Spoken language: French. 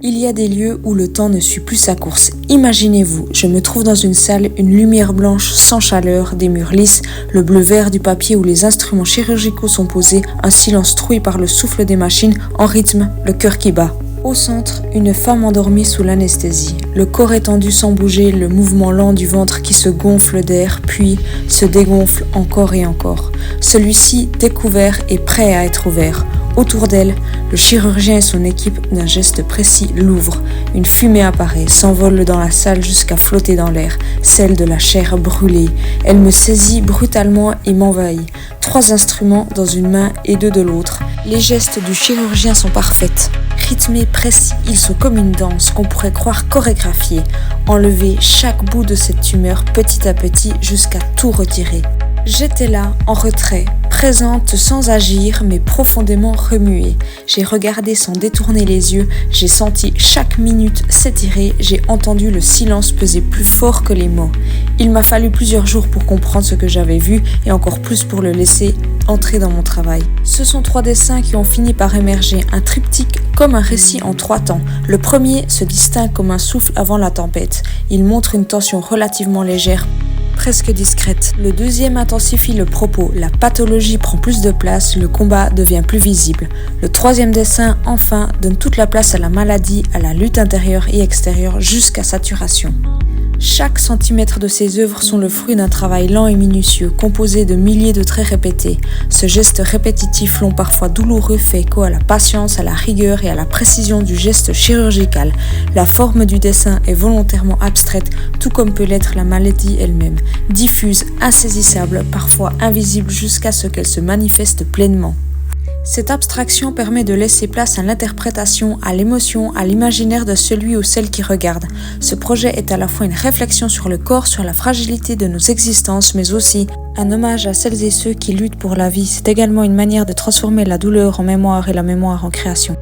Il y a des lieux où le temps ne suit plus sa course. Imaginez-vous, je me trouve dans une salle, une lumière blanche sans chaleur, des murs lisses, le bleu-vert du papier où les instruments chirurgicaux sont posés, un silence troué par le souffle des machines, en rythme, le cœur qui bat. Au centre, une femme endormie sous l'anesthésie. Le corps étendu sans bouger, le mouvement lent du ventre qui se gonfle d'air, puis se dégonfle encore et encore. Celui-ci découvert et prêt à être ouvert. Autour d'elle, le chirurgien et son équipe, d'un geste précis, l'ouvrent. Une fumée apparaît, s'envole dans la salle jusqu'à flotter dans l'air, celle de la chair brûlée. Elle me saisit brutalement et m'envahit. 3 instruments dans une main et 2 de l'autre. Les gestes du chirurgien sont parfaits. Rythmés, précis, ils sont comme une danse qu'on pourrait croire chorégraphiée. Enlever chaque bout de cette tumeur petit à petit jusqu'à tout retirer. J'étais là, en retrait, présente sans agir, mais profondément remuée. J'ai regardé sans détourner les yeux, j'ai senti chaque minute s'étirer, j'ai entendu le silence peser plus fort que les mots. Il m'a fallu plusieurs jours pour comprendre ce que j'avais vu et encore plus pour le laisser entrer dans mon travail. Ce sont 3 dessins qui ont fini par émerger, un triptyque comme un récit en 3 temps. Le premier se distingue comme un souffle avant la tempête. Il montre une tension relativement légère, presque discrète. Le deuxième intensifie le propos, la pathologie prend plus de place, le combat devient plus visible. Le troisième dessin, enfin, donne toute la place à la maladie, à la lutte intérieure et extérieure jusqu'à saturation. Chaque centimètre de ces œuvres sont le fruit d'un travail lent et minutieux, composé de milliers de traits répétés. Ce geste répétitif long, parfois douloureux, fait écho à la patience, à la rigueur et à la précision du geste chirurgical. La forme du dessin est volontairement abstraite, tout comme peut l'être la maladie elle-même. Diffuse, insaisissable, parfois invisible jusqu'à ce qu'elle se manifeste pleinement. Cette abstraction permet de laisser place à l'interprétation, à l'émotion, à l'imaginaire de celui ou celle qui regarde. Ce projet est à la fois une réflexion sur le corps, sur la fragilité de nos existences, mais aussi un hommage à celles et ceux qui luttent pour la vie. C'est également une manière de transformer la douleur en mémoire et la mémoire en création.